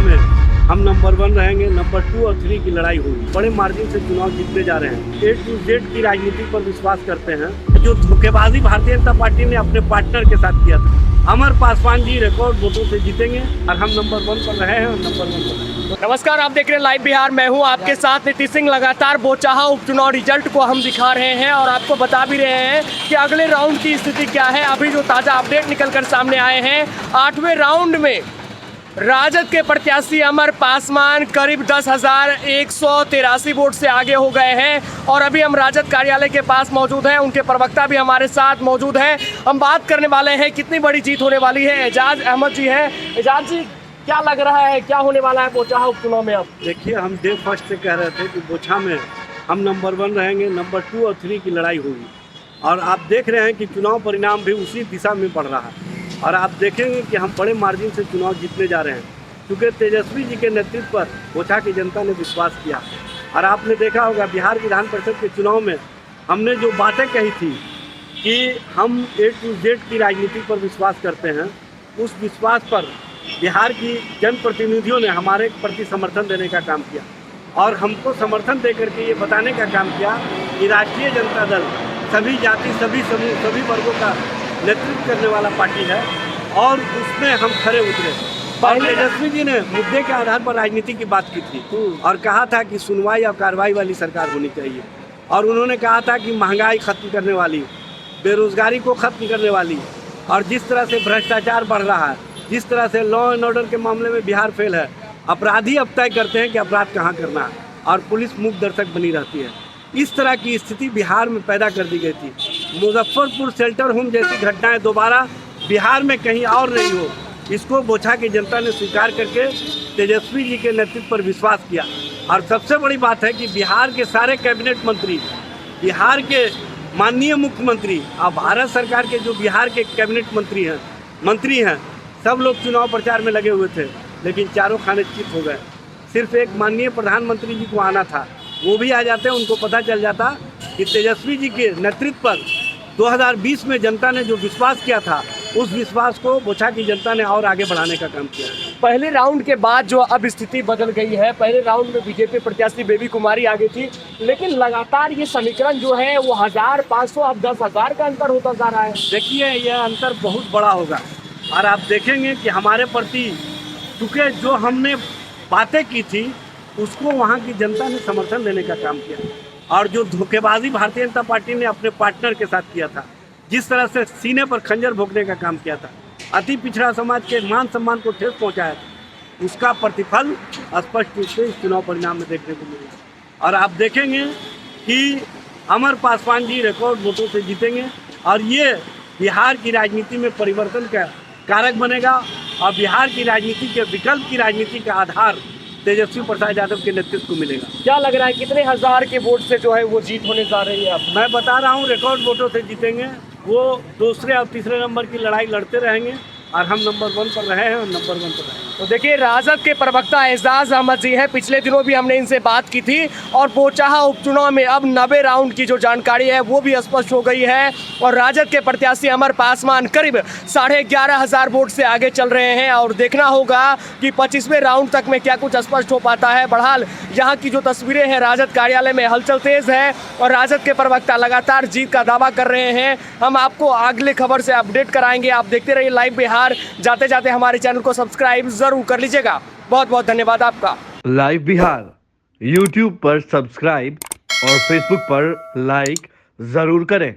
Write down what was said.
में हम नंबर 1 रहेंगे। नंबर 2 और 3 की लड़ाई होगी। बड़े मार्जिन से चुनाव जीतने जा रहे हैं। A to Z की राजनीति पर विश्वास करते हैं। जो धोखेबाजी भारतीय जनता पार्टी ने अपने पार्टनर के साथ किया था, अमर पासवान जी रिकॉर्ड वोटों से जीतेंगे और हम नंबर 1 पर रहे हैं और नंबर 1 पर रहे हैं। नमस्कार, आप देख रहे हैं लाइव बिहार। मैं हूं आपके साथ नीतीश सिंह। लगातार बोचाहा उपचुनाव रिजल्ट को हम दिखा रहे हैं और आपको बता भी रहे हैं कि अगले राउंड की स्थिति क्या है। अभी जो ताज़ा अपडेट निकलकर सामने आए हैं, 8वें राउंड में राजद के प्रत्याशी अमर पासवान करीब 10,183 वोट से आगे हो गए हैं और अभी हम राजद कार्यालय के पास मौजूद हैं। उनके प्रवक्ता भी हमारे साथ मौजूद हैं। हम बात करने वाले हैं कितनी बड़ी जीत होने वाली है। एजाज अहमद जी हैं। एजाज जी, क्या लग रहा है, क्या होने वाला है बोचाहा उपचुनाव में? अब देखिए, हम डे फर्स्ट से कह रहे थे कि बोछा में हम नंबर 1 रहेंगे। नंबर 2 और 3 की लड़ाई होगी और आप देख रहे हैं कि चुनाव परिणाम भी उसी दिशा में बढ़ रहा है और आप देखेंगे कि हम बड़े मार्जिन से चुनाव जीतने जा रहे हैं, क्योंकि तेजस्वी जी के नेतृत्व पर बोछा की जनता ने विश्वास किया। और आपने देखा होगा बिहार विधान परिषद के चुनाव में हमने जो बातें कही थी कि हम A to Z की राजनीति पर विश्वास करते हैं, उस विश्वास पर बिहार की जनप्रतिनिधियों ने हमारे प्रति समर्थन देने का काम किया और हमको समर्थन देकर के ये बताने का काम किया कि राष्ट्रीय जनता दल सभी जाति, सभी समूह, सभी वर्गों का नेतृत्व करने वाला पार्टी है और उसमें हम खरे उतरे। और तेजस्वी जी ने मुद्दे के आधार पर राजनीति की बात की थी और कहा था कि सुनवाई और कार्रवाई वाली सरकार होनी चाहिए और उन्होंने कहा था कि महंगाई खत्म करने वाली, बेरोजगारी को खत्म करने वाली, और जिस तरह से भ्रष्टाचार बढ़ रहा है, जिस तरह से लॉ एंड ऑर्डर के मामले में बिहार फेल है, अपराधी अब तय करते हैं कि अपराध कहाँ करना है और पुलिस मूक दर्शक बनी रहती है। इस तरह की स्थिति बिहार में पैदा कर दी गई थी। मुजफ्फरपुर शेल्टर होम जैसी घटनाएं दोबारा बिहार में कहीं और नहीं हो, इसको बोछा की जनता ने स्वीकार करके तेजस्वी जी के नेतृत्व पर विश्वास किया। और सबसे बड़ी बात है कि बिहार के सारे कैबिनेट मंत्री, बिहार के माननीय मुख्यमंत्री और भारत सरकार के जो बिहार के कैबिनेट मंत्री हैं, सब लोग चुनाव प्रचार में लगे हुए थे, लेकिन चारों खाने चित हो गए। सिर्फ एक माननीय प्रधानमंत्री जी को आना था, वो भी आ जाते, उनको पता चल जाता कि तेजस्वी जी के नेतृत्व पर 2020 में जनता ने जो विश्वास किया था, उस विश्वास को बोछा की जनता ने और आगे बढ़ाने का काम किया। पहले राउंड के बाद जो अब स्थिति बदल गई है, पहले राउंड में बीजेपी प्रत्याशी बेबी कुमारी आगे थी, लेकिन लगातार ये समीकरण जो है वो 1,500 अब 10,000 का अंतर होता जा रहा है। देखिए, यह अंतर बहुत बड़ा होगा और आप देखेंगे कि हमारे प्रति चूँकि जो हमने बातें की थी उसको वहाँ की जनता ने समर्थन देने का काम किया और जो धोखेबाजी भारतीय जनता पार्टी ने अपने पार्टनर के साथ किया था, जिस तरह से सीने पर खंजर भोंकने का काम किया था, अति पिछड़ा समाज के मान सम्मान को ठेस पहुंचाया था, उसका प्रतिफल स्पष्ट रूप से इस चुनाव परिणाम में देखने को मिलेगा। और आप देखेंगे कि अमर पासवान जी रिकॉर्ड वोटों से जीतेंगे और ये बिहार की राजनीति में परिवर्तन का कारक बनेगा और बिहार की राजनीति के विकल्प की राजनीति का आधार तेजस्वी प्रसाद यादव के नेतृत्व को मिलेगा। क्या लग रहा है कितने हजार के वोट से जो है वो जीत होने जा रही है? अब मैं बता रहा हूँ, रिकॉर्ड वोटों से जीतेंगे। वो दूसरे और तीसरे नंबर की लड़ाई लड़ते रहेंगे और हम नंबर 1 पर रहे हैं और नंबर 1 पर रहे हैं। तो देखिए, राजद के प्रवक्ता एजाज अहमद जी हैं। पिछले दिनों भी हमने इनसे बात की थी और बोचाहा उपचुनाव में अब 90 राउंड की जो जानकारी है वो भी स्पष्ट हो गई है और राजद के प्रत्याशी अमर पासवान करीब 11,500 वोट से आगे चल रहे हैं और देखना होगा कि 25वें राउंड तक में क्या कुछ स्पष्ट हो पाता है। बहरहाल यहाँ की जो तस्वीरें हैं, राजद कार्यालय में हलचल तेज है और राजद के प्रवक्ता लगातार जीत का दावा कर रहे हैं। हम आपको अगले खबर से अपडेट कराएंगे। आप देखते रहिए लाइव बिहार। जाते जाते हमारे चैनल को सब्सक्राइब जरूर कर लीजिएगा। बहुत बहुत धन्यवाद आपका। लाइव बिहार यूट्यूब पर सब्सक्राइब और फेसबुक पर लाइक जरूर करें।